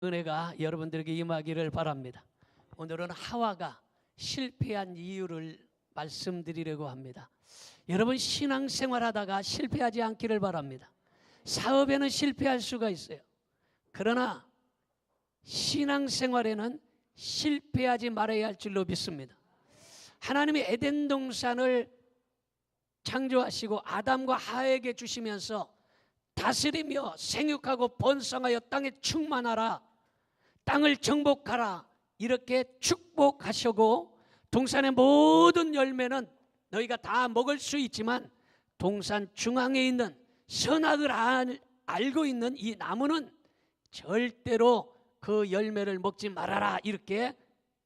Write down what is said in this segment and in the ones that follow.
은혜가 여러분들에게 임하기를 바랍니다. 오늘은 하와가 실패한 이유를 말씀드리려고 합니다. 여러분, 신앙생활하다가 실패하지 않기를 바랍니다. 사업에는 실패할 수가 있어요. 그러나 신앙생활에는 실패하지 말아야 할 줄로 믿습니다. 하나님이 에덴 동산을 창조하시고 아담과 하와에게 주시면서 다스리며 생육하고 번성하여 땅에 충만하라, 땅을 정복하라, 이렇게 축복하시고 동산의 모든 열매는 너희가 다 먹을 수 있지만 동산 중앙에 있는 선악을 알고 있는 이 나무는 절대로 그 열매를 먹지 말아라, 이렇게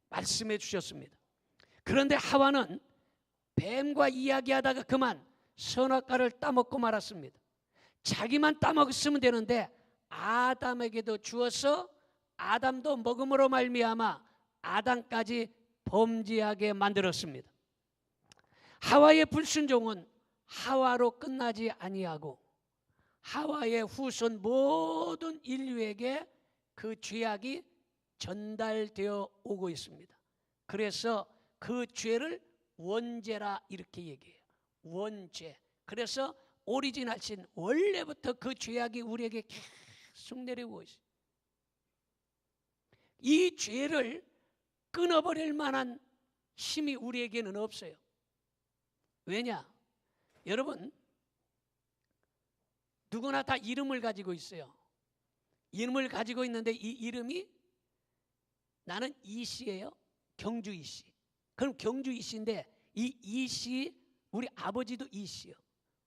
말씀해 주셨습니다. 그런데 하와는 뱀과 이야기하다가 그만 선악과를 따먹고 말았습니다. 자기만 따먹었으면 되는데 아담에게도 주어서 아담도 먹음으로 말미암아 아담까지 범죄하게 만들었습니다. 하와의 불순종은 하와로 끝나지 아니하고 하와의 후손 모든 인류에게 그 죄악이 전달되어 오고 있습니다. 그래서 그 죄를 원죄라 이렇게 얘기해요. 원죄. 그래서 오리지널 신, 원래부터 그 죄악이 우리에게 계속 내려오고 있어요. 이 죄를 끊어버릴 만한 힘이 우리에게는 없어요. 왜냐? 여러분, 누구나 다 이름을 가지고 있어요. 이름을 가지고 있는데 이 이름이 나는 이씨예요. 경주 이씨. 그럼 경주 이씨인데 이 이씨, 우리 아버지도 이씨요.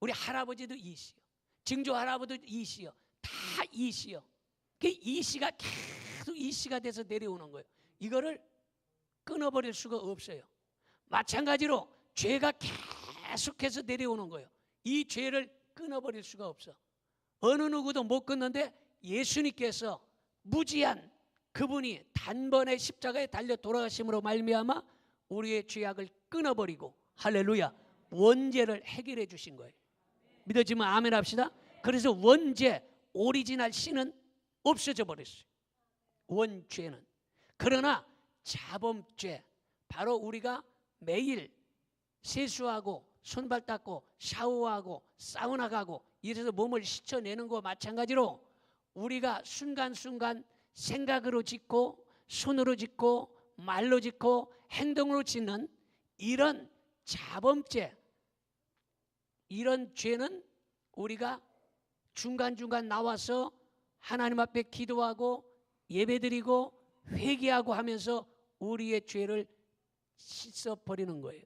우리 할아버지도 이씨요. 증조 할아버지도 이씨요. 다 이씨요. 그 이씨가 계속 이씨가 돼서 내려오는 거예요. 이거를 끊어버릴 수가 없어요. 마찬가지로 죄가 계속해서 내려오는 거예요. 이 죄를 끊어버릴 수가 없어. 어느 누구도 못 끊는데 예수님께서 무지한 그분이 단번에 십자가에 달려 돌아가심으로 말미암아 우리의 죄악을 끊어버리고, 할렐루야, 원죄를 해결해 주신 거예요. 믿어지면 아멘 합시다. 그래서 원죄, 오리지널 신은 없어져 버렸어요. 원죄는. 그러나 자범죄, 바로 우리가 매일 세수하고 손발 닦고 샤워하고 사우나 가고 이래서 몸을 씻어내는 것과 마찬가지로 우리가 순간순간 생각으로 짓고 손으로 짓고 말로 짓고 행동으로 짓는 이런 자범죄, 이런 죄는 우리가 중간중간 나와서 하나님 앞에 기도하고 예배드리고 회개하고 하면서 우리의 죄를 씻어버리는 거예요.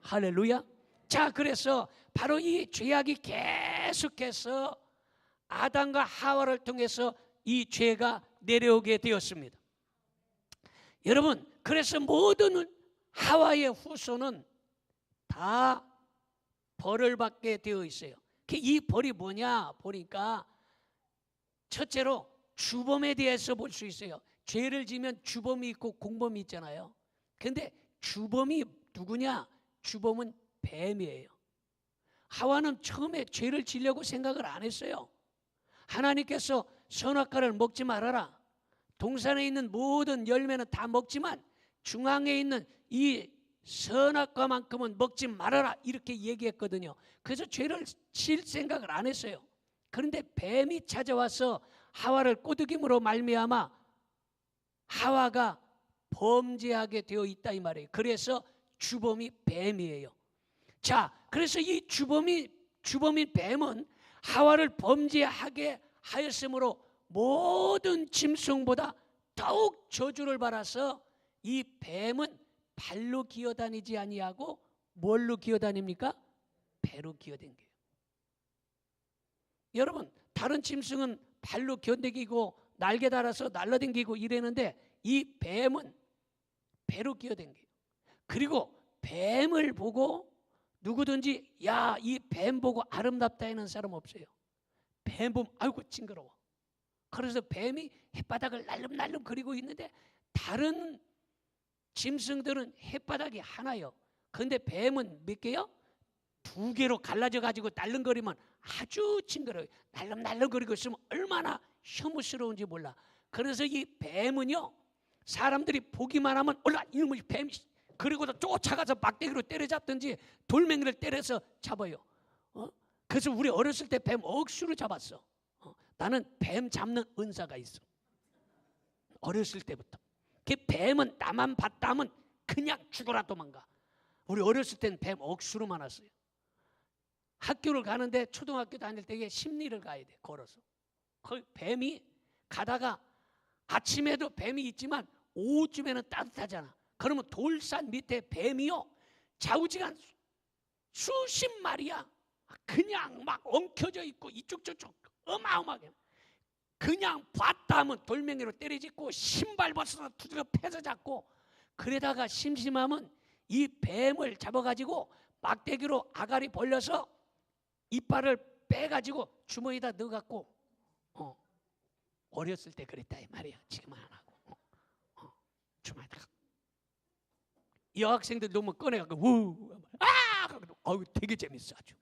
할렐루야. 자, 그래서 바로 이 죄악이 계속해서 아담과 하와를 통해서 이 죄가 내려오게 되었습니다. 여러분, 그래서 모든 하와의 후손은 다 벌을 받게 되어 있어요. 이 벌이 뭐냐 보니까 첫째로 주범에 대해서 볼 수 있어요. 죄를 지면 주범이 있고 공범이 있잖아요. 그런데 주범이 누구냐? 주범은 뱀이에요. 하와는 처음에 죄를 지려고 생각을 안 했어요. 하나님께서 선악과를 먹지 말아라, 동산에 있는 모든 열매는 다 먹지만 중앙에 있는 이 선악과만큼은 먹지 말아라, 이렇게 얘기했거든요. 그래서 죄를 질 생각을 안 했어요. 그런데 뱀이 찾아와서 하와를 꼬드김으로 말미암아 하와가 범죄하게 되어 있다 이 말이에요. 그래서 주범이 뱀이에요. 자, 그래서 이 주범인 뱀은 하와를 범죄하게 하였으므로 모든 짐승보다 더욱 저주를 받아서 이 뱀은 발로 기어다니지 아니하고 뭘로 기어다닙니까? 배로 기어다녀요. 여러분, 다른 짐승은 발로 기어다니고 날개 달아서 날아다니고 이랬는데 이 뱀은 배로 기어다녀요. 그리고 뱀을 보고 누구든지 야, 이 뱀 보고 아름답다 하는 사람 없어요. 뱀 보면 아이고 징그러워. 그래서 뱀이 햇바닥을 날름날름 그리고 있는데 다른 짐승들은 햇바닥이 하나요. 그런데 뱀은 몇 개요? 2개로 갈라져 가지고 날름거리면 아주 징그러워요. 날름날름 그리고 있으면 얼마나 혐오스러운지 몰라. 그래서 이 뱀은요, 사람들이 보기만 하면 올라 이놈의 뱀, 그리고도 쫓아가서 막대기로 때려잡든지 돌멩이를 때려서 잡아요. 그래서 우리 어렸을 때 뱀 억수로 잡았어. 나는 뱀 잡는 은사가 있어. 어렸을 때부터. 그 뱀은 나만 봤다 하면 그냥 죽어라 도망가. 우리 어렸을 때는 뱀 억수로 많았어요. 학교를 가는데 초등학교 다닐 때에 심리를 가야 돼. 걸어서. 그 뱀이 가다가 아침에도 뱀이 있지만 오후쯤에는 따뜻하잖아. 그러면 돌산 밑에 뱀이요, 좌우지간 수십 마리야. 그냥 막 엉켜져 있고 이쪽 저쪽 어마어마하게. 그냥 봤다 하면 돌멩이로 때려짓고 신발 벗어서 두드려 패서 잡고, 그러다가 심심하면 이 뱀을 잡아가지고 막대기로 아가리 벌려서 이빨을 빼가지고 주머니에다 넣어갖고, 어렸을 때 그랬다 이 말이야. 지금은 안 하고. 주머니에다가 여학생들 너무 꺼내갖고 어우 되게 재밌어 아주.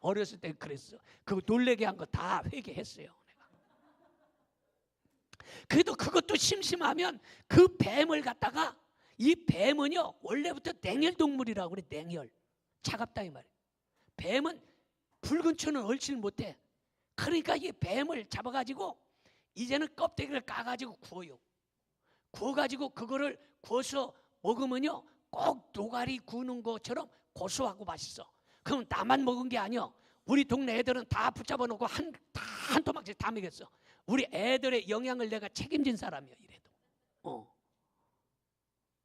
어렸을 때 그랬어. 그거 놀래게 한 거 다 회개했어요 내가. 그래도 그것도 심심하면 그 뱀을 갖다가, 이 뱀은요 원래부터 냉혈 동물이라고 그래. 냉혈. 차갑다 이 말이에요. 뱀은 불 근처는 얼씬 못해. 그러니까 이 뱀을 잡아가지고 이제는 껍데기를 까가지고 구워요. 구워가지고 그거를 구워서 먹으면요 꼭 노가리 구우는 것처럼 고소하고 맛있어. 그럼 나만 먹은 게 아니야. 우리 동네 애들은 다 붙잡아 놓고 한 토막씩 다 먹였어. 우리 애들의 영양을 내가 책임진 사람이야 이래도.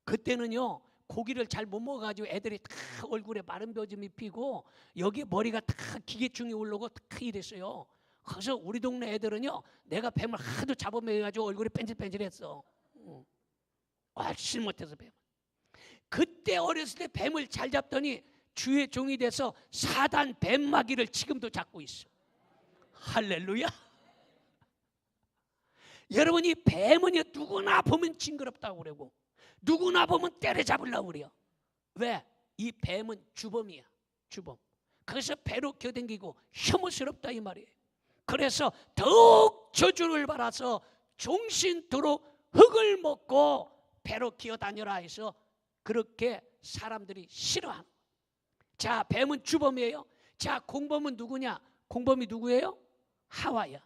그때는요 고기를 잘 못 먹어가지고 애들이 다 얼굴에 마른 벼짐이 피고 여기 머리가 다 기계충이 올라오고 다 이랬어요. 그래서 우리 동네 애들은요 내가 뱀을 하도 잡아먹여가지고 얼굴이 뺀질뺀질했어. 얼씬 못해서 뱀. 그때 어렸을 때 뱀을 잘 잡더니 주의 종이 돼서 사단 뱀마귀를 지금도 잡고 있어. 할렐루야. 여러분 이 뱀은요 누구나 보면 징그럽다고 그러고 누구나 보면 때려잡으려고 그래요. 왜? 이 뱀은 주범이야. 주범. 그래서 배로 겨댕기고 혐오스럽다 이 말이에요. 그래서 더욱 저주를 받아서 종신토록 흙을 먹고 배로 기어다녀라 해서 그렇게 사람들이 싫어하는 거예요. 자, 뱀은 주범이에요. 자, 공범은 누구냐? 공범이 누구예요? 하와야.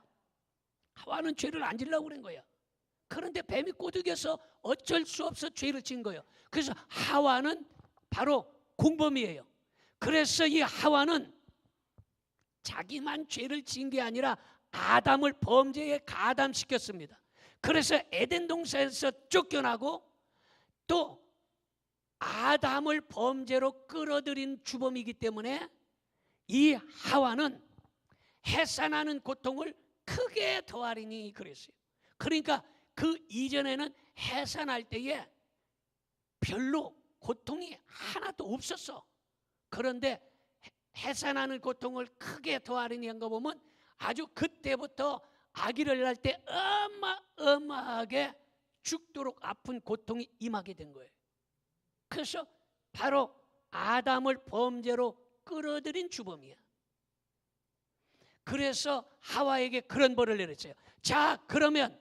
하와는 죄를 안 지려고 그런 거야. 그런데 뱀이 꼬드겨서 어쩔 수 없어 죄를 진 거예요. 그래서 하와는 바로 공범이에요. 그래서 이 하와는 자기만 죄를 지은 게 아니라 아담을 범죄에 가담시켰습니다. 그래서 에덴 동산에서 쫓겨나고 또 아담을 범죄로 끌어들인 주범이기 때문에 이 하와는 해산하는 고통을 크게 더하리니 그랬어요. 그러니까 그 이전에는 해산할 때에 별로 고통이 하나도 없었어. 그런데 해산하는 고통을 크게 더하리니 한 거 보면 아주 그때부터 아기를 낳을 때 어마어마하게 죽도록 아픈 고통이 임하게 된 거예요. 그래서 바로 아담을 범죄로 끌어들인 주범이야. 그래서 하와에게 그런 벌을 내렸어요. 자, 그러면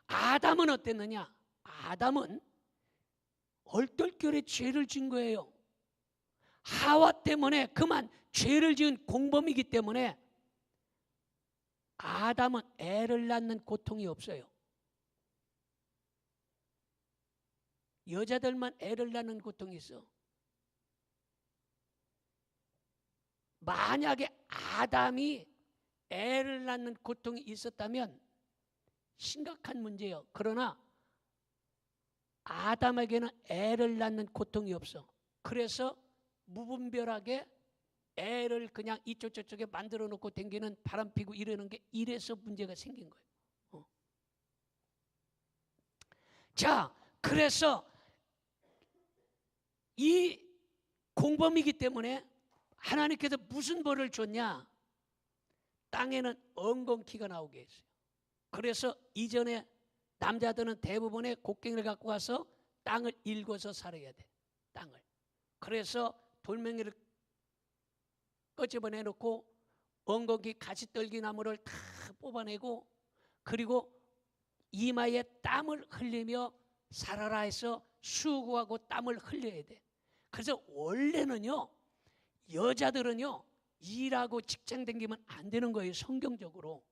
아담은 어땠느냐? 아담은 얼떨결에 죄를 진 거예요. 하와 때문에 그만 죄를 지은 공범이기 때문에 아담은 애를 낳는 고통이 없어요. 여자들만 애를 낳는 고통이 있어. 만약에 아담이 애를 낳는 고통이 있었다면 심각한 문제예요. 그러나 아담에게는 애를 낳는 고통이 없어. 그래서 무분별하게 애를 그냥 이쪽 저쪽에 만들어 놓고 댕기는 바람 피고 이러는 게 이래서 문제가 생긴 거예요. 자, 그래서 이 공범이기 때문에 하나님께서 무슨 벌을 줬냐? 땅에는 엉겅퀴가 나오게 했어요. 그래서 이전에 남자들은 대부분의 곡괭이를 갖고 가서 땅을 일궈서 살아야 돼. 땅을. 그래서 돌멩이를 꺼집어내놓고 엉겅퀴 가시떨기 나무를 다 뽑아내고 그리고 이마에 땀을 흘리며 살아라 해서 수고하고 땀을 흘려야 돼. 그래서 원래는요, 여자들은요 일하고 직장 다니면 안 되는 거예요. 성경적으로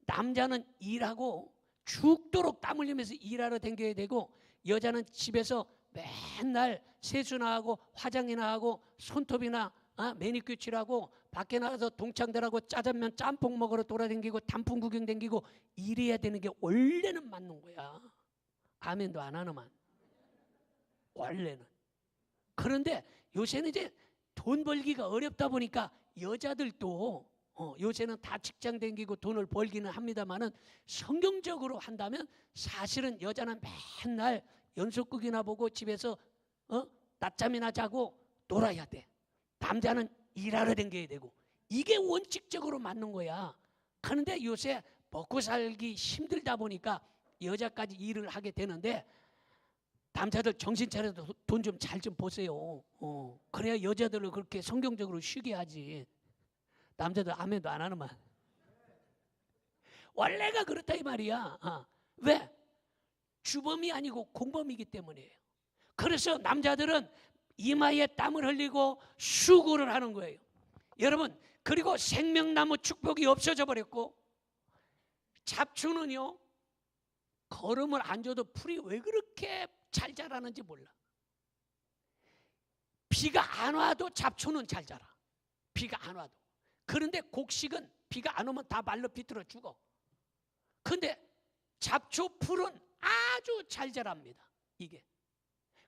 남자는 일하고 죽도록 땀 흘리면서 일하러 다녀야 되고, 여자는 집에서 맨날 세수나 하고 화장이나 하고 손톱이나 매니큐어 칠하고 밖에 나가서 동창들하고 짜장면 짬뽕 먹으러 돌아다니고 단풍 구경 다니고 이래야 되는 게 원래는 맞는 거야. 아멘도 안 하는만 원래는. 그런데 요새는 이제 돈 벌기가 어렵다 보니까 여자들도 요새는 다 직장 다니고 돈을 벌기는 합니다만은, 성경적으로 한다면 사실은 여자는 맨날 연속극이나 보고 집에서 낮잠이나 자고 놀아야 돼. 남자는 일하러 다녀야 되고, 이게 원칙적으로 맞는 거야. 그런데 요새 먹고 살기 힘들다 보니까 여자까지 일을 하게 되는데, 남자들 정신 차려서 돈 좀 잘 좀 보세요. 그래야 여자들을 그렇게 성경적으로 쉬게 하지. 남자들 아멘도 안 하는만. 원래가 그렇다 이 말이야. 왜? 주범이 아니고 공범이기 때문이에요. 그래서 남자들은 이마에 땀을 흘리고 수고를 하는 거예요. 여러분, 그리고 생명나무 축복이 없어져 버렸고, 잡초는요 걸음을 안 줘도 풀이 왜 그렇게 잘 자라는지 몰라. 비가 안 와도 잡초는 잘 자라. 비가 안 와도. 그런데 곡식은 비가 안 오면 다 말라 비틀어 죽어. 근데 잡초 풀은 아주 잘 자랍니다. 이게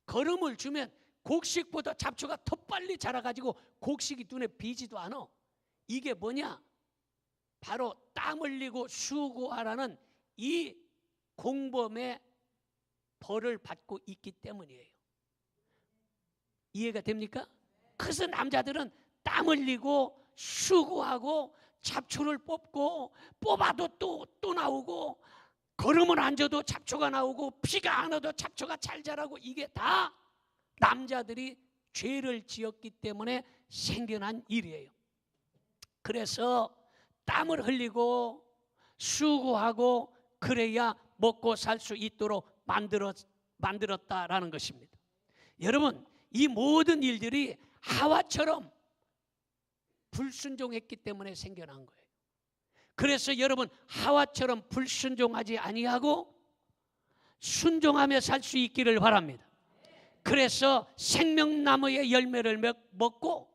걸음을 주면 곡식보다 잡초가 더 빨리 자라가지고 곡식이 눈에 비지도 않아. 이게 뭐냐? 바로 땀 흘리고 수고하라는 이 공범의 벌을 받고 있기 때문이에요. 이해가 됩니까? 그래서 남자들은 땀 흘리고 수고하고 잡초를 뽑고, 뽑아도 또 나오고, 걸음을 안 줘도 잡초가 나오고, 비가 안 와도 잡초가 잘 자라고, 이게 다 남자들이 죄를 지었기 때문에 생겨난 일이에요. 그래서 땀을 흘리고 수고하고 그래야 먹고 살 수 있도록 만들었다라는 것입니다. 여러분, 이 모든 일들이 하와처럼 불순종했기 때문에 생겨난 거예요. 그래서 여러분, 하와처럼 불순종하지 아니하고 순종하며 살 수 있기를 바랍니다. 그래서 생명나무의 열매를 먹고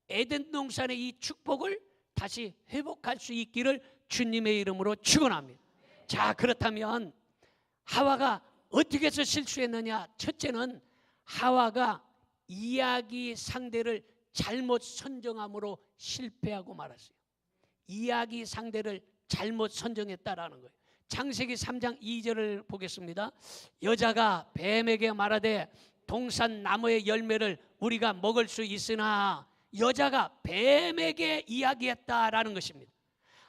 에덴 동산의 이 축복을 다시 회복할 수 있기를 주님의 이름으로 축원합니다. 자, 그렇다면 하와가 어떻게 해서 실수했느냐? 첫째는 하와가 이야기 상대를 잘못 선정함으로 실패하고 말았어요. 이야기 상대를 잘못 선정했다라는 거예요. 창세기 3장 2절을 보겠습니다. 여자가 뱀에게 말하되 동산 나무의 열매를 우리가 먹을 수 있으나, 여자가 뱀에게 이야기했다라는 것입니다.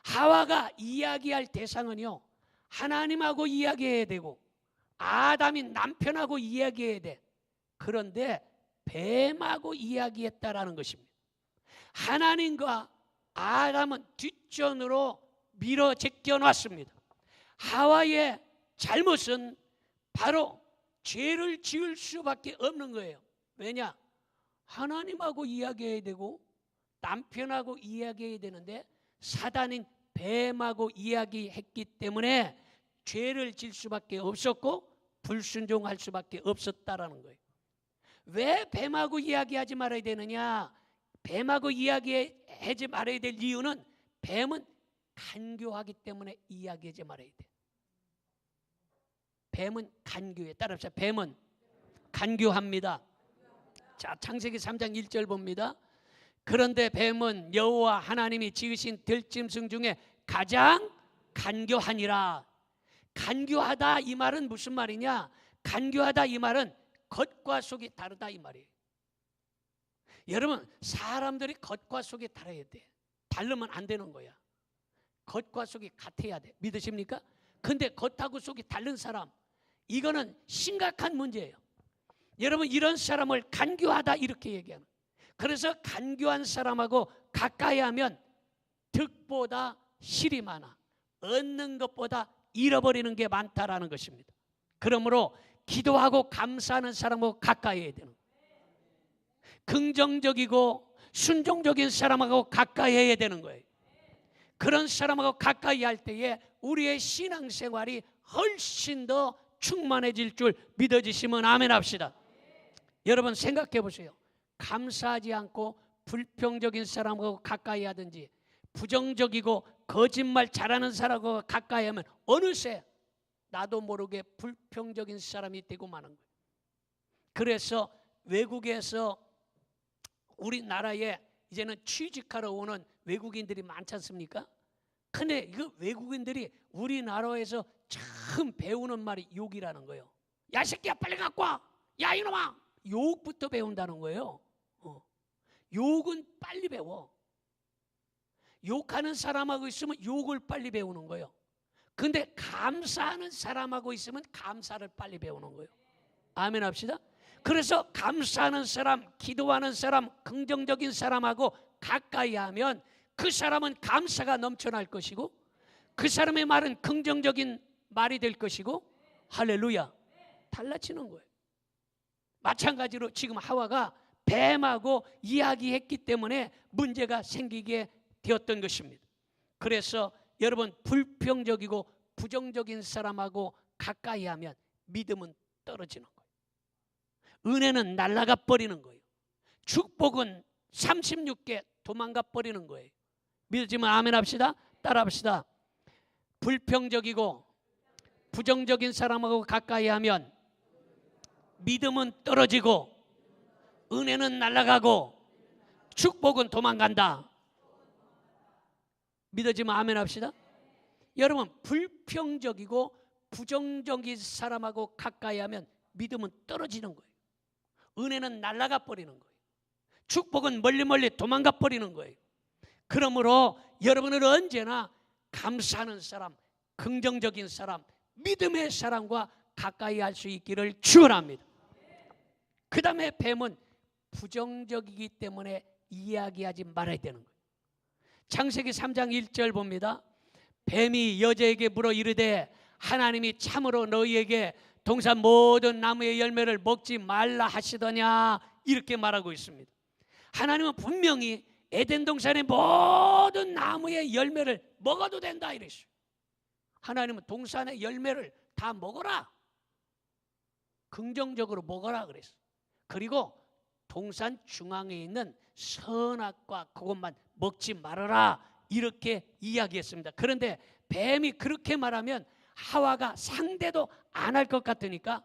하와가 이야기할 대상은요 하나님하고 이야기해야 되고, 아담이 남편하고 이야기해야 돼. 그런데 뱀하고 이야기했다라는 것입니다. 하나님과 아담은 뒷전으로 밀어 제껴 놨습니다. 하와의 잘못은 바로 죄를 지을 수밖에 없는 거예요. 왜냐? 하나님하고 이야기해야 되고 남편하고 이야기해야 되는데 사단인 뱀하고 이야기했기 때문에 죄를 질 수밖에 없었고 불순종할 수밖에 없었다라는 거예요. 왜 뱀하고 이야기하지 말아야 되느냐? 뱀하고 이야기하지 말아야 될 이유는 뱀은 간교하기 때문에 이야기하지 말아야 돼. 뱀은 간교해. 따라합시다. 뱀은 간교합니다. 자, 창세기 3장 1절 봅니다. 그런데 뱀은 여호와 하나님이 지으신 들짐승 중에 가장 간교하니라. 간교하다 이 말은 무슨 말이냐? 간교하다 이 말은 겉과 속이 다르다 이 말이에요. 여러분, 사람들이 겉과 속이 다르야 돼. 다르면 안 되는 거야. 겉과 속이 같아야 돼. 믿으십니까? 근데 겉하고 속이 다른 사람, 이거는 심각한 문제예요. 여러분, 이런 사람을 간교하다 이렇게 얘기하는. 그래서 간교한 사람하고 가까이 하면 득보다 실이 많아. 얻는 것보다 잃어버리는 게 많다라는 것입니다. 그러므로 기도하고 감사하는 사람하고 가까이 해야 되는 거예요. 긍정적이고 순종적인 사람하고 가까이 해야 되는 거예요. 그런 사람하고 가까이 할 때에 우리의 신앙생활이 훨씬 더 충만해질 줄 믿어지시면 아멘 합시다. 여러분 생각해 보세요. 감사하지 않고 불평적인 사람하고 가까이 하든지 부정적이고 거짓말 잘하는 사람하고 가까이 하면 어느새 나도 모르게 불평적인 사람이 되고 마는 거예요. 그래서 외국에서 우리나라에 이제는 취직하러 오는 외국인들이 많지 않습니까? 근데 그 외국인들이 우리나라에서 처음 배우는 말이 욕이라는 거예요. 야, 이 새끼야, 빨리 갖고 와. 야, 이놈아. 욕부터 배운다는 거예요. 욕은 빨리 배워. 욕하는 사람하고 있으면 욕을 빨리 배우는 거예요. 근데 감사하는 사람하고 있으면 감사를 빨리 배우는 거예요. 아멘 합시다. 그래서 감사하는 사람, 기도하는 사람, 긍정적인 사람하고 가까이 하면 그 사람은 감사가 넘쳐날 것이고 그 사람의 말은 긍정적인 말이 될 것이고 할렐루야, 달라지는 거예요. 마찬가지로 지금 하와가 뱀하고 이야기했기 때문에 문제가 생기게 되었던 것입니다. 그래서 여러분 불평적이고 부정적인 사람하고 가까이 하면 믿음은 떨어지는 거예요. 은혜는 날아가 버리는 거예요. 축복은 36개 도망가 버리는 거예요. 믿으시면 아멘 합시다. 따라 합시다. 불평적이고 부정적인 사람하고 가까이 하면 믿음은 떨어지고 은혜는 날아가고 축복은 도망간다. 믿어지면 아멘 합시다. 여러분 불평적이고 부정적인 사람하고 가까이 하면 믿음은 떨어지는 거예요. 은혜는 날아가 버리는 거예요. 축복은 멀리 도망가 버리는 거예요. 그러므로 여러분은 언제나 감사하는 사람, 긍정적인 사람, 믿음의 사람과 가까이 할 수 있기를 축원합니다. 그 다음에 뱀은 부정적이기 때문에 이야기하지 말아야 되는 거예요. 창세기 3장 1절 봅니다. 뱀이 여자에게 물어 이르되 하나님이 참으로 너희에게 동산 모든 나무의 열매를 먹지 말라 하시더냐, 이렇게 말하고 있습니다. 하나님은 분명히 에덴 동산의 모든 나무의 열매를 먹어도 된다 이랬어요. 하나님은 동산의 열매를 다 먹어라, 긍정적으로 먹어라 그랬어요. 그리고 동산 중앙에 있는 선악과 그것만 먹지 말아라 이렇게 이야기했습니다. 그런데 뱀이 그렇게 말하면 하와가 상대도 안 할 것 같으니까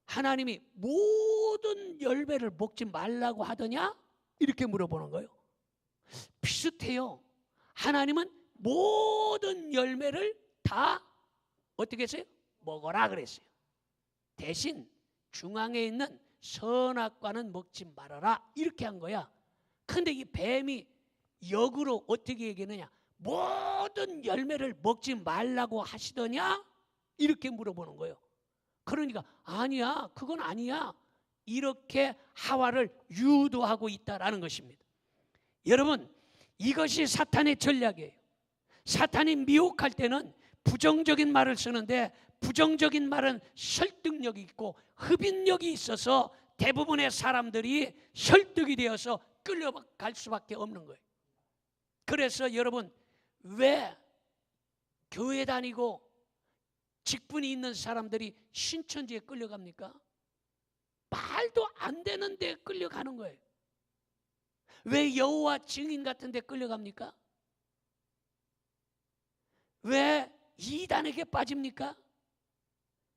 하나님이 모든 열매를 먹지 말라고 하더냐 이렇게 물어보는 거예요. 비슷해요. 하나님은 모든 열매를 다 어떻게 했어요? 먹어라 그랬어요. 대신 중앙에 있는 선악과는 먹지 말아라 이렇게 한 거야. 근데 이 뱀이 역으로 어떻게 얘기하느냐, 모든 열매를 먹지 말라고 하시더냐 이렇게 물어보는 거예요. 그러니까 아니야, 그건 아니야, 이렇게 하와를 유도하고 있다라는 것입니다. 여러분 이것이 사탄의 전략이에요. 사탄이 미혹할 때는 부정적인 말을 쓰는데 부정적인 말은 설득력이 있고 흡인력이 있어서 대부분의 사람들이 설득이 되어서 끌려갈 수밖에 없는 거예요. 그래서 여러분 왜 교회 다니고 직분이 있는 사람들이 신천지에 끌려갑니까? 말도 안 되는 데 끌려가는 거예요. 왜 여호와 증인 같은 데 끌려갑니까? 왜 이단에게 빠집니까?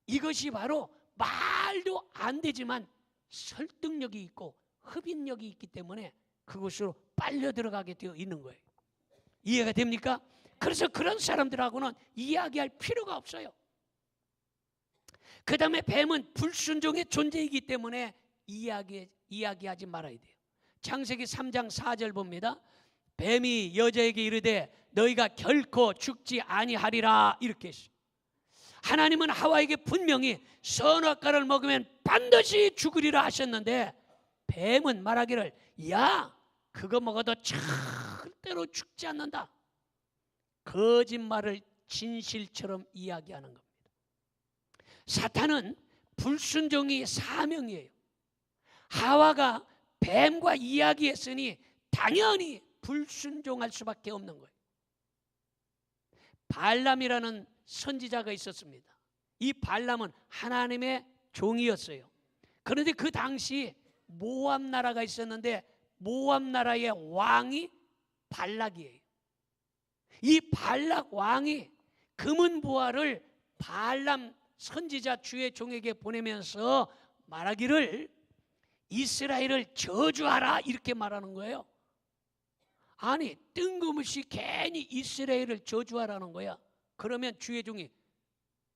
이것이 바로 말도 안 되지만 설득력이 있고 흡인력이 있기 때문에 그곳으로 빨려 들어가게 되어 있는 거예요. 이해가 됩니까? 그래서 그런 사람들하고는 이야기할 필요가 없어요. 그 다음에 뱀은 불순종의 존재이기 때문에 이야기하지 말아야 돼요. 창세기 3장 4절 봅니다. 뱀이 여자에게 이르되 너희가 결코 죽지 아니하리라 이렇게 했어요. 하나님은 하와에게 분명히 선악과를 먹으면 반드시 죽으리라 하셨는데 뱀은 말하기를 야, 그거 먹어도 절대로 죽지 않는다, 거짓말을 진실처럼 이야기하는 겁니다. 사탄은 불순종이 사명이에요. 하와가 뱀과 이야기했으니 당연히 불순종할 수밖에 없는 거예요. 발람이라는 선지자가 있었습니다. 이 발람은 하나님의 종이었어요. 그런데 그 당시 모압 나라가 있었는데 모압 나라의 왕이 발락이에요. 이 발락 왕이 금은 보화를 발람 선지자 주의 종에게 보내면서 말하기를 이스라엘을 저주하라 이렇게 말하는 거예요. 아니 뜬금없이 괜히 이스라엘을 저주하라는 거야. 그러면 주의 종이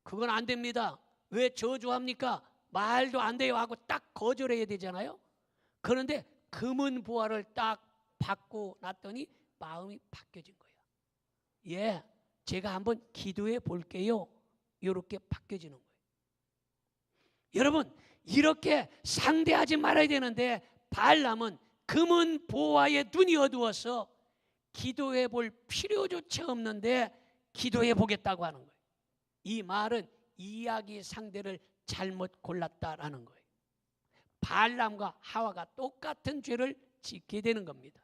그건 안 됩니다. 왜 저주합니까? 말도 안 돼요 하고 딱 거절해야 되잖아요. 그런데 금은 보화를 딱 받고 났더니 마음이 바뀌어진 거예요. 예, 제가 한번 기도해 볼게요. 이렇게 바뀌어지는 거예요. 여러분 이렇게 상대하지 말아야 되는데 발람은 금은 보화에 눈이 어두워서 기도해 볼 필요조차 없는데 기도해 보겠다고 하는 거예요. 이 말은 이야기 상대를 잘못 골랐다라는 거예요. 발람과 하와가 똑같은 죄를 짓게 되는 겁니다.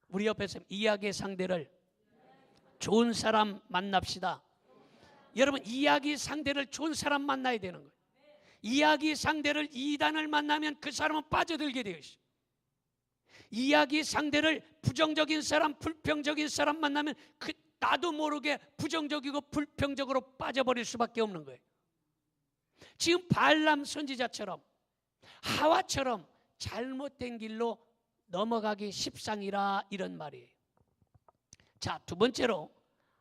우리 옆에서 이야기의 상대를 좋은 사람 만납시다. 여러분 이야기 상대를 좋은 사람 만나야 되는 거예요. 이야기 상대를 이단을 만나면 그 사람은 빠져들게 되어 있어요. 이야기 상대를 부정적인 사람, 불평적인 사람 만나면 나도 모르게 부정적이고 불평적으로 빠져버릴 수밖에 없는 거예요. 지금 발람 선지자처럼 하와처럼 잘못된 길로 넘어가기 십상이라 이런 말이에요. 자, 두 번째로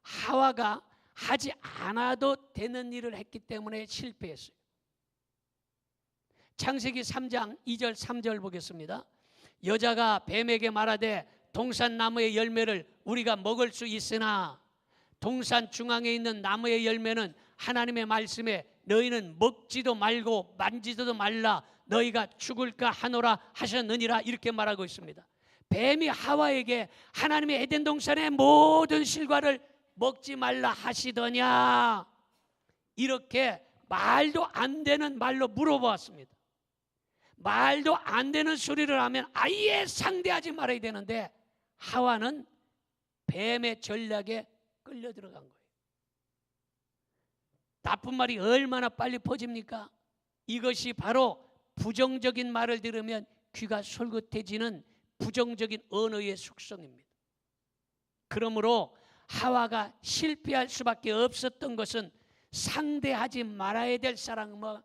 하와가 하지 않아도 되는 일을 했기 때문에 실패했어요. 창세기 3장 2절 3절 보겠습니다. 여자가 뱀에게 말하되 동산 나무의 열매를 우리가 먹을 수 있으나 동산 중앙에 있는 나무의 열매는 하나님의 말씀에 너희는 먹지도 말고 만지지도 말라 너희가 죽을까 하노라 하셨느니라 이렇게 말하고 있습니다. 뱀이 하와에게 하나님의 에덴 동산의 모든 실과를 먹지 말라 하시더냐 이렇게 말도 안 되는 말로 물어보았습니다. 말도 안 되는 소리를 하면 아예 상대하지 말아야 되는데 하와는 뱀의 전략에 끌려 들어간 거예요. 나쁜 말이 얼마나 빨리 퍼집니까? 이것이 바로 부정적인 말을 들으면 귀가 솔깃해지는 부정적인 언어의 속성입니다. 그러므로 하와가 실패할 수밖에 없었던 것은 상대하지 말아야 될 사람과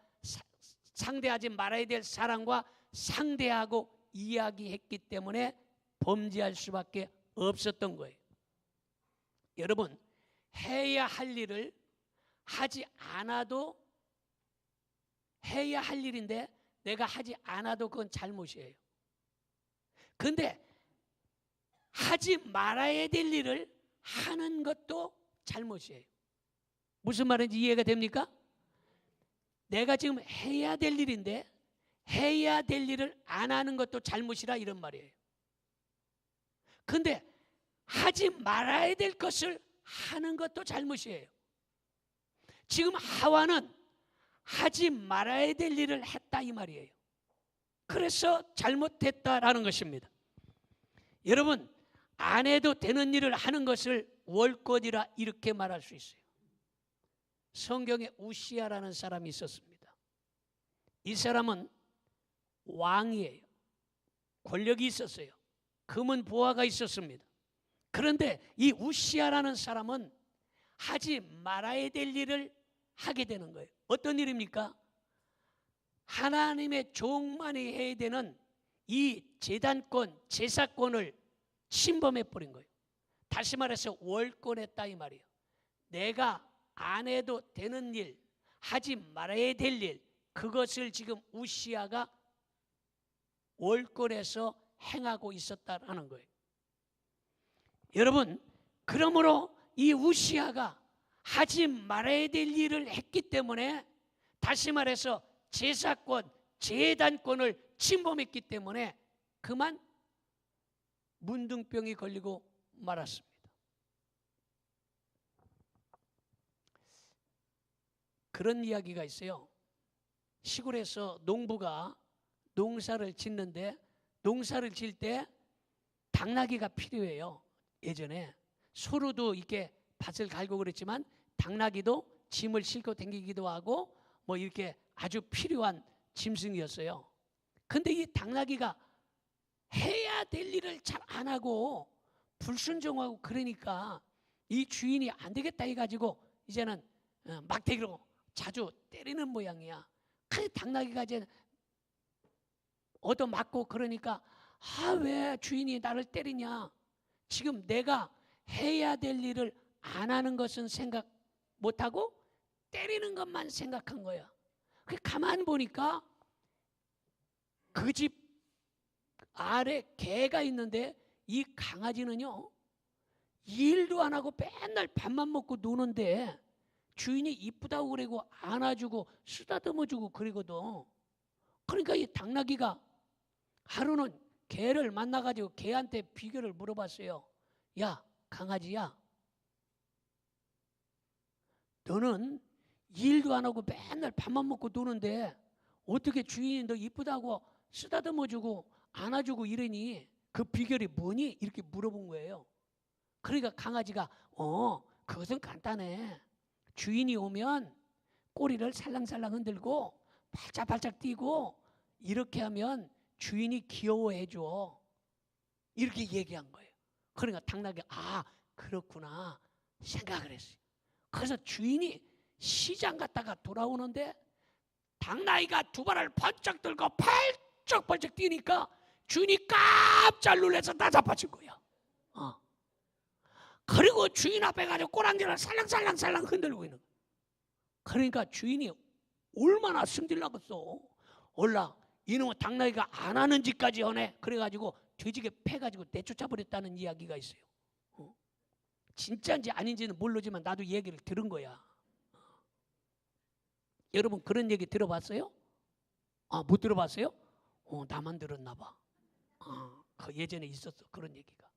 상대하고 이야기했기 때문에 범죄할 수밖에 없었던 거예요. 여러분 해야 할 일을 하지 않아도 해야 할 일인데 내가 하지 않아도 그건 잘못이에요. 그런데 하지 말아야 될 일을 하는 것도 잘못이에요. 무슨 말인지 이해가 됩니까? 내가 지금 해야 될 일인데 해야 될 일을 안 하는 것도 잘못이라 이런 말이에요. 그런데 하지 말아야 될 것을 하는 것도 잘못이에요. 지금 하와는 하지 말아야 될 일을 했다 이 말이에요. 그래서 잘못했다라는 것입니다. 여러분 안 해도 되는 일을 하는 것을 월권이라 이렇게 말할 수 있어요. 성경에 우시아라는 사람이 있었습니다. 이 사람은 왕이에요. 권력이 있었어요. 금은 보화가 있었습니다. 그런데 이 우시아라는 사람은 하지 말아야 될 일을 하게 되는 거예요. 어떤 일입니까? 하나님의 종만이 해야 되는 이 제단권, 제사권을 침범해 버린 거예요. 다시 말해서 월권했다 이 말이에요. 내가 안 해도 되는 일, 하지 말아야 될 일, 그것을 지금 우시아가 월권에서 행하고 있었다라는 거예요. 여러분, 그러므로 이 우시아가 하지 말아야 될 일을 했기 때문에 다시 말해서 제사권, 제단권을 침범했기 때문에 그만 문둥병이 걸리고 말았습니다. 그런 이야기가 있어요. 시골에서 농부가 농사를 짓는데 농사를 질 때 당나귀가 필요해요. 예전에 소로도 이렇게 밭을 갈고 그랬지만 당나귀도 짐을 싣고 다니기도 하고 뭐 이렇게 아주 필요한 짐승이었어요. 근데 이 당나귀가 해야 될 일을 잘 안 하고 불순종하고 그러니까 이 주인이 안 되겠다 해가지고 이제는 막대기로 자주 때리는 모양이야. 그 당나귀가 이제 얻어맞고 그러니까 왜 주인이 나를 때리냐. 지금 내가 해야 될 일을 안 하는 것은 생각 못하고 때리는 것만 생각한 거야. 가만히 보니까 그 집 아래 개가 있는데 이 강아지는요 일도 안 하고 맨날 밥만 먹고 노는데 주인이 이쁘다고 그러고 안아주고 쓰다듬어주고 그러거든. 그러니까 이 당나귀가 하루는 개를 만나가지고 개한테 비결을 물어봤어요. 야 강아지야, 너는 일도 안 하고 맨날 밥만 먹고 노는데 어떻게 주인이 너 이쁘다고 쓰다듬어주고 안아주고 이러니 그 비결이 뭐니? 이렇게 물어본 거예요. 그러니까 강아지가 그것은 간단해. 주인이 오면 꼬리를 살랑살랑 흔들고 발짝발짝 뛰고 이렇게 하면 주인이 귀여워해 줘. 이렇게 얘기한 거예요. 그러니까 당나귀가 그렇구나 생각을 했어요. 그래서 주인이 시장 갔다가 돌아오는데 당나귀가 두 발을 번쩍 들고 벌쩍벌쩍 뛰니까 주인이 깜짝 놀라서 나자빠진 거야. 그리고 주인 앞에 가서 꼬랑지를 살랑살랑 흔들고 있는 거야. 그러니까 주인이 얼마나 승질나겠어. 올라 이놈의 당나귀가 안 하는 짓까지 하네. 그래가지고 돼지게 패가지고 내쫓아버렸다는 이야기가 있어요. 진짜인지 아닌지는 모르지만 나도 얘기를 들은 거야. 여러분 그런 얘기 들어봤어요? 못 들어봤어요? 나만 들었나 봐. 그 예전에 있었어 그런 얘기가.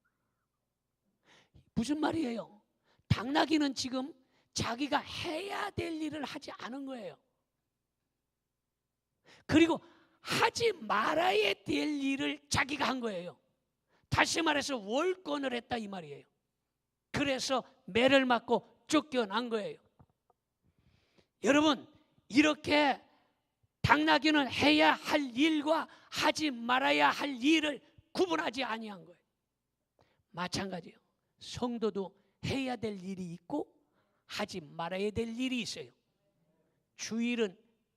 무슨 말이에요? 당나귀는 지금 자기가 해야 될 일을 하지 않은 거예요. 그리고 하지 말아야 될 일을 자기가 한 거예요. 다시 말해서 월권을 했다 이 말이에요. 그래서 매를 맞고 쫓겨난 거예요. 여러분 이렇게 당나귀는 해야 할 일과 하지 말아야 할 일을 구분하지 아니한 거예요. 마찬가지예요. 성도도 해야 될 일이 있고 하지 말아야 될 일이 있어요. 주일은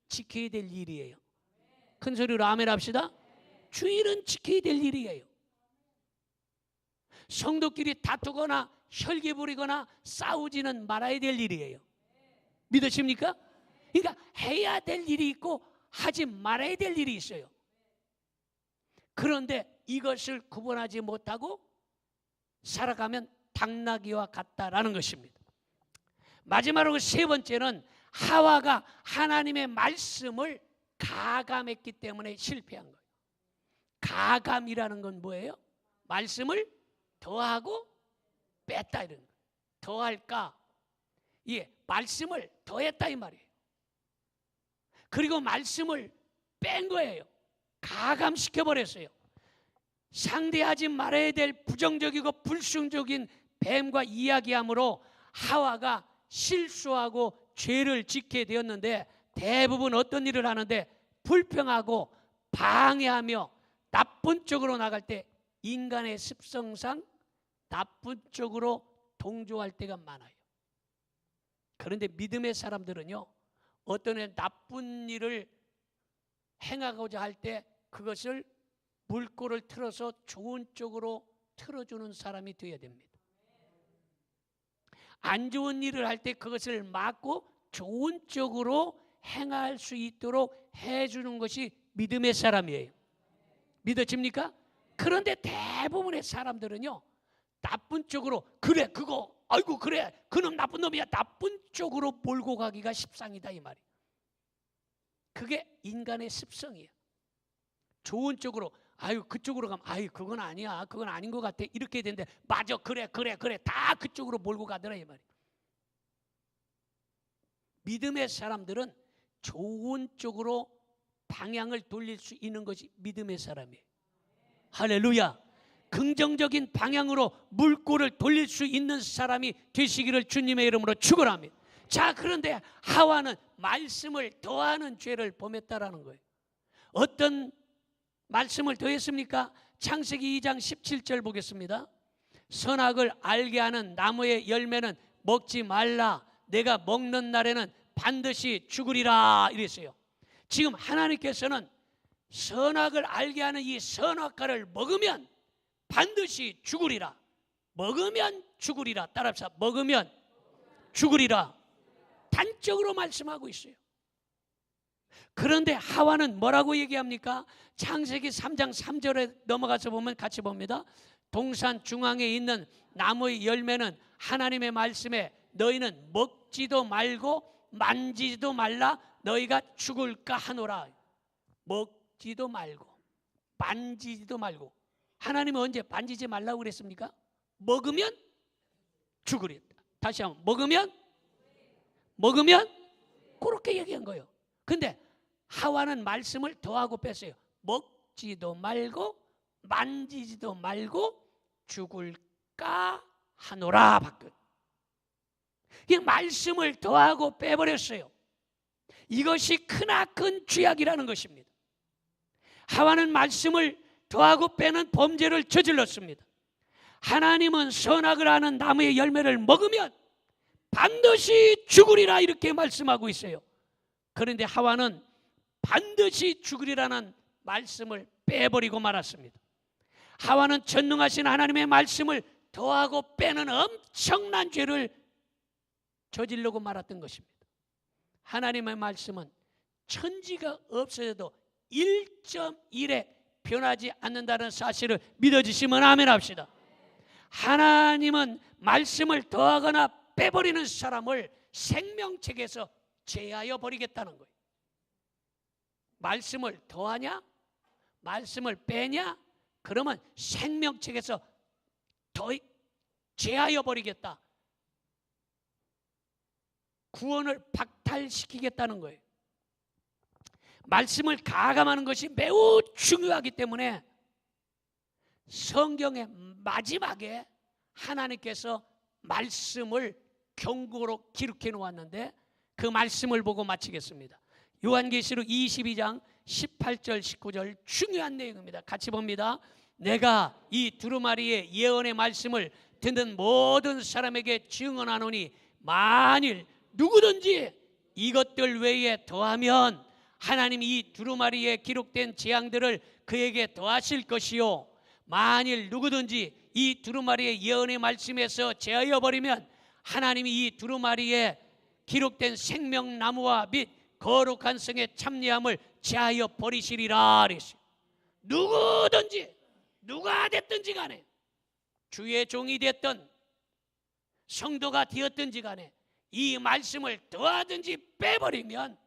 지켜야 될 일이에요. 큰 소리로 아멘 합시다. 주일은 지켜야 될 일이에요. 성도끼리 다투거나 혈기 부리거나 싸우지는 말아야 될 일이에요. 믿으십니까? 그러니까 해야 될 일이 있고 하지 말아야 될 일이 있어요. 그런데 이것을 구분하지 못하고 살아가면 당나귀와 같다라는 것입니다. 마지막으로 세 번째는 하와가 하나님의 말씀을 가감했기 때문에 실패한 거예요. 가감이라는 건 뭐예요? 말씀을 더하고 뺐다 이런 거예요. 더할까? 말씀을 더했다 이 말이에요. 그리고 말씀을 뺀 거예요. 가감시켜버렸어요. 상대하지 말아야 될 부정적이고 불순적인 뱀과 이야기함으로 하와가 실수하고 죄를 짓게 되었는데 대부분 어떤 일을 하는데 불평하고 방해하며 나쁜 쪽으로 나갈 때 인간의 습성상 나쁜 쪽으로 동조할 때가 많아요. 그런데 믿음의 사람들은요 어떤 나쁜 일을 행하고자 할 때 그것을 물꼬를 틀어서 좋은 쪽으로 틀어주는 사람이 되어야 됩니다. 안 좋은 일을 할 때 그것을 막고 좋은 쪽으로 행할 수 있도록 해주는 것이 믿음의 사람이에요. 믿어집니까? 그런데 대부분의 사람들은요 나쁜 쪽으로 그래 그놈 나쁜 놈이야 나쁜 쪽으로 몰고 가기가 십상이다 이 말이에요. 그게 인간의 습성이에요. 좋은 쪽으로 그쪽으로 가면 그건 아니야 그건 아닌 것 같아 이렇게 되는데 맞아 그래 다 그쪽으로 몰고 가더라 이 말이에요. 믿음의 사람들은 좋은 쪽으로 방향을 돌릴 수 있는 것이 믿음의 사람이에요. 할렐루야. 긍정적인 방향으로 물꼬를 돌릴 수 있는 사람이 되시기를 주님의 이름으로 축원합니다. 자, 그런데 하와는 말씀을 더하는 죄를 범했다라는 거예요. 어떤 말씀을 더했습니까? 창세기 2장 17절 보겠습니다. 선악을 알게 하는 나무의 열매는 먹지 말라. 내가 먹는 날에는 반드시 죽으리라 이랬어요. 지금 하나님께서는 선악을 알게 하는 이 선악과를 먹으면 반드시 죽으리라. 먹으면 죽으리라. 따라합시다. 먹으면 죽으리라. 단적으로 말씀하고 있어요. 그런데 하와는 뭐라고 얘기합니까? 창세기 3장 3절에 넘어가서 보면 같이 봅니다. 동산 중앙에 있는 나무의 열매는 하나님의 말씀에 너희는 먹지도 말고 만지지도 말라. 너희가 죽을까 하노라. 먹지도 말고 만지지도 말고. 하나님은 언제 만지지 말라고 그랬습니까? 먹으면 죽으리라. 다시 한번 먹으면 그렇게 얘기한 거예요. 근데 하와는 말씀을 더하고 뺐어요. 먹지도 말고 만지지도 말고 죽을까 하노라 바꾼. 이 말씀을 더하고 빼버렸어요. 이것이 크나큰 죄악이라는 것입니다. 하와는 말씀을 더하고 빼는 범죄를 저질렀습니다. 하나님은 선악을 하는 나무의 열매를 먹으면 반드시 죽으리라 이렇게 말씀하고 있어요. 그런데 하와는 반드시 죽으리라는 말씀을 빼버리고 말았습니다. 하와는 전능하신 하나님의 말씀을 더하고 빼는 엄청난 죄를 저지르고 말았던 것입니다. 하나님의 말씀은 천지가 없어져도 1.1에 변하지 않는다는 사실을 믿어주시면 아멘 합시다. 하나님은 말씀을 더하거나 빼버리는 사람을 생명책에서 제하여 버리겠다는 거예요. 말씀을 더하냐? 말씀을 빼냐? 그러면 생명책에서 제하여 버리겠다. 구원을 박탈시키겠다는 거예요. 말씀을 가감하는 것이 매우 중요하기 때문에 성경의 마지막에 하나님께서 말씀을 경고로 기록해 놓았는데 그 말씀을 보고 마치겠습니다. 요한계시록 22장 18절 19절 중요한 내용입니다. 같이 봅니다. 내가 이 두루마리의 예언의 말씀을 듣는 모든 사람에게 증언하노니 만일 누구든지 이것들 외에 더하면 하나님이 이 두루마리에 기록된 재앙들을 그에게 더하실 것이요 만일 누구든지 이 두루마리의 예언의 말씀에서 제하여 버리면 하나님이 이 두루마리에 기록된 생명나무와 및 거룩한 성의 참여함을 제하여 버리시리라 그랬어요. 누구든지 누가 됐든지 간에 주의 종이 됐든 성도가 되었든지 간에 이 말씀을 더하든지 빼버리면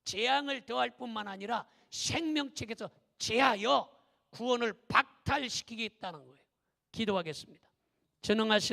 재앙을 더할 뿐만 아니라 생명책에서 제하여 구원을 박탈시키겠다는 거예요. 기도하겠습니다. 전능하신